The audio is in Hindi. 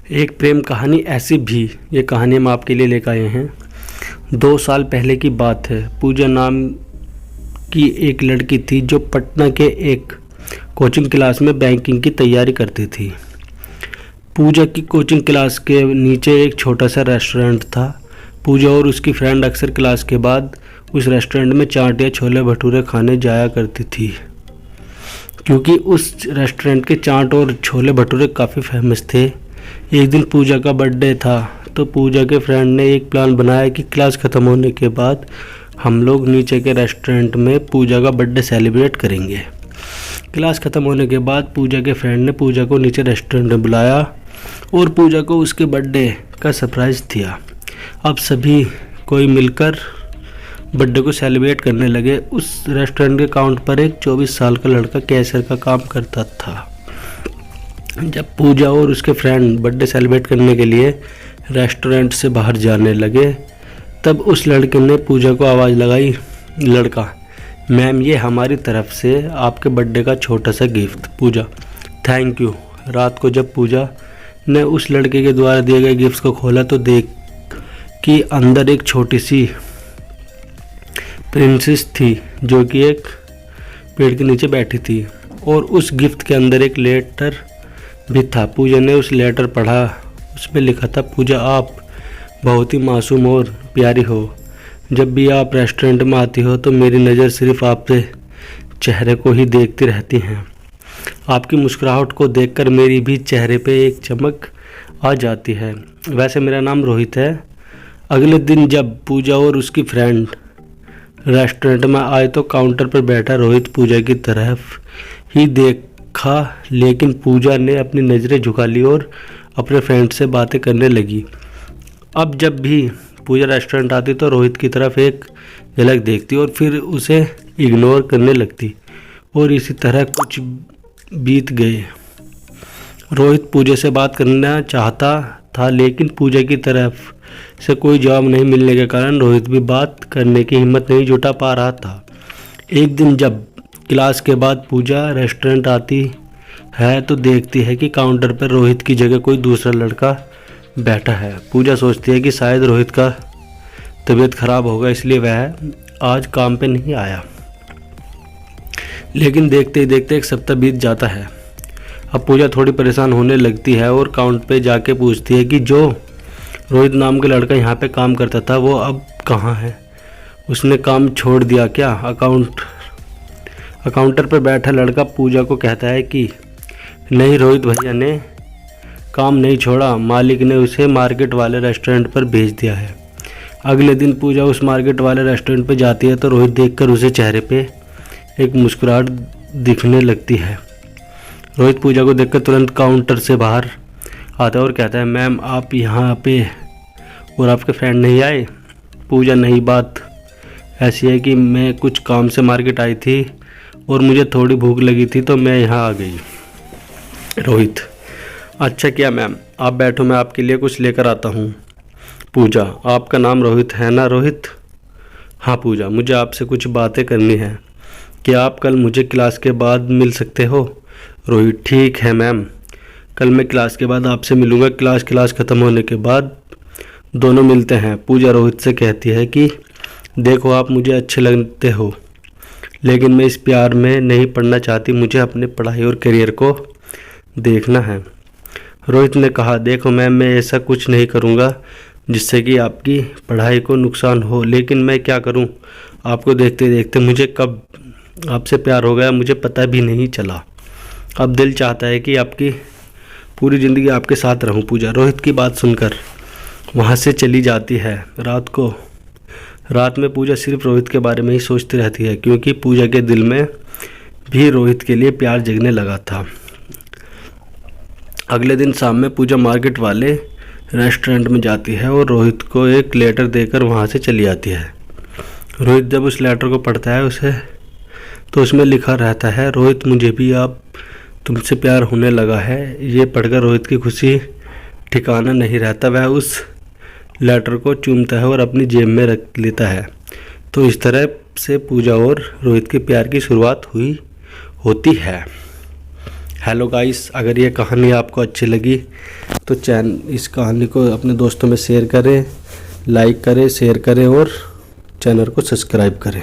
एक प्रेम कहानी ऐसी भी, ये कहानी हम आपके लिए लेकर आए हैं। 2 साल पहले की बात है। पूजा नाम की एक लड़की थी जो पटना के एक कोचिंग क्लास में बैंकिंग की तैयारी करती थी। पूजा की कोचिंग क्लास के नीचे एक छोटा सा रेस्टोरेंट था। पूजा और उसकी फ्रेंड अक्सर क्लास के बाद उस रेस्टोरेंट में चाट या छोले भटूरे खाने जाया करती थी, क्योंकि उस रेस्टोरेंट के चाट और छोले भटूरे काफ़ी फेमस थे। एक दिन पूजा का बर्थडे था, तो पूजा के फ्रेंड ने एक प्लान बनाया कि क्लास ख़त्म होने के बाद हम लोग नीचे के रेस्टोरेंट में पूजा का बर्थडे सेलिब्रेट करेंगे। क्लास ख़त्म होने के बाद पूजा के फ्रेंड ने पूजा को नीचे रेस्टोरेंट में बुलाया और पूजा को उसके बर्थडे का सरप्राइज़ दिया। अब सभी कोई मिलकर बर्थडे को सेलिब्रेट करने लगे। उस रेस्टोरेंट के काउंटर पर एक 24 साल का लड़का कैशियर का काम करता था। जब पूजा और उसके फ्रेंड बर्थडे सेलिब्रेट करने के लिए रेस्टोरेंट से बाहर जाने लगे, तब उस लड़के ने पूजा को आवाज़ लगाई। लड़का: मैम, ये हमारी तरफ से आपके बर्थडे का छोटा सा गिफ्ट। Puja: thank you. रात को जब पूजा ने उस लड़के के द्वारा दिए गए गिफ्ट को खोला तो देख कि अंदर एक छोटी सी प्रिंसेस थी जो कि एक पेड़ के नीचे बैठी थी, और उस गिफ्ट के अंदर एक लेटर भी था। पूजा ने उस लेटर पढ़ा। उसमें लिखा था: पूजा, आप बहुत ही मासूम और प्यारी हो। जब भी आप रेस्टोरेंट में आती हो तो मेरी नज़र सिर्फ आपके चेहरे को ही देखती रहती हैं। आपकी मुस्कुराहट को देखकर मेरी भी चेहरे पे एक चमक आ जाती है। वैसे मेरा नाम रोहित है। अगले दिन जब पूजा और उसकी फ्रेंड रेस्टोरेंट में आए तो काउंटर पर बैठा रोहित पूजा की तरफ ही देखा, लेकिन पूजा ने अपनी नज़रें झुका ली और अपने फ्रेंड से बातें करने लगी। अब जब भी पूजा रेस्टोरेंट आती तो रोहित की तरफ एक झलक देखती और फिर उसे इग्नोर करने लगती, और इसी तरह कुछ बीत गए। रोहित पूजा से बात करना चाहता था, लेकिन पूजा की तरफ से कोई जवाब नहीं मिलने के कारण रोहित भी बात करने की हिम्मत नहीं जुटा पा रहा था। एक दिन जब क्लास के बाद पूजा रेस्टोरेंट आती है तो देखती है कि काउंटर पर रोहित की जगह कोई दूसरा लड़का बैठा है। पूजा सोचती है कि शायद रोहित का तबीयत खराब होगा, इसलिए वह आज काम पे नहीं आया। लेकिन देखते ही देखते एक सप्ताह बीत जाता है। अब पूजा थोड़ी परेशान होने लगती है और काउंटर पे जाके पूछती है कि जो रोहित नाम का लड़का यहाँ पे काम करता था वो अब कहाँ है, उसने काम छोड़ दिया क्या? काउंटर पर बैठा लड़का पूजा को कहता है कि नहीं, रोहित भैया ने काम नहीं छोड़ा, मालिक ने उसे मार्केट वाले रेस्टोरेंट पर भेज दिया है। अगले दिन पूजा उस मार्केट वाले रेस्टोरेंट पर जाती है तो रोहित देखकर उसे चेहरे पे एक मुस्कुराहट दिखने लगती है। रोहित पूजा को देखकर तुरंत काउंटर से बाहर आता है और कहता है, मैम, आप यहाँ पे और आपके फ्रेंड नहीं आए? पूजा: नहीं, बात ऐसी है कि मैं कुछ काम से मार्केट आई थी और मुझे थोड़ी भूख लगी थी तो मैं यहाँ आ गई। रोहित: अच्छा किया मैम, आप बैठो, मैं आपके लिए कुछ लेकर आता हूँ। पूजा: आपका नाम रोहित है ना? रोहित: हाँ पूजा, मुझे आपसे कुछ बातें करनी है। क्या आप कल मुझे क्लास के बाद मिल सकते हो? रोहित: ठीक है मैम, कल मैं क्लास के बाद आपसे मिलूँगा। क्लास ख़त्म होने के बाद दोनों मिलते हैं। पूजा रोहित से कहती है कि देखो, आप मुझे अच्छे लगते हो, लेकिन मैं इस प्यार में नहीं पड़ना चाहती, मुझे अपने पढ़ाई और करियर को देखना है। रोहित ने कहा, देखो मैम, मैं ऐसा कुछ नहीं करूँगा जिससे कि आपकी पढ़ाई को नुकसान हो, लेकिन मैं क्या करूँ, आपको देखते देखते मुझे कब आपसे प्यार हो गया मुझे पता भी नहीं चला। अब दिल चाहता है कि आपकी पूरी ज़िंदगी आपके साथ रहूं। पूजा रोहित की बात सुनकर वहां से चली जाती है। रात में पूजा सिर्फ रोहित के बारे में ही सोचती रहती है, क्योंकि पूजा के दिल में भी रोहित के लिए प्यार जगने लगा था। अगले दिन शाम में पूजा मार्केट वाले रेस्टोरेंट में जाती है और रोहित को एक लेटर देकर वहां से चली आती है। रोहित जब उस लेटर को पढ़ता है तो उसमें लिखा रहता है, रोहित, मुझे भी अब तुमसे प्यार होने लगा है। ये पढ़कर रोहित की खुशी ठिकाना नहीं रहता। वह उस लेटर को चूमता है और अपनी जेब में रख लेता है। तो इस तरह से पूजा और रोहित के प्यार की शुरुआत होती है। हेलो गाइस, अगर ये कहानी आपको अच्छी लगी तो इस कहानी को अपने दोस्तों में शेयर करें, लाइक करें, शेयर करें और चैनल को सब्सक्राइब करें।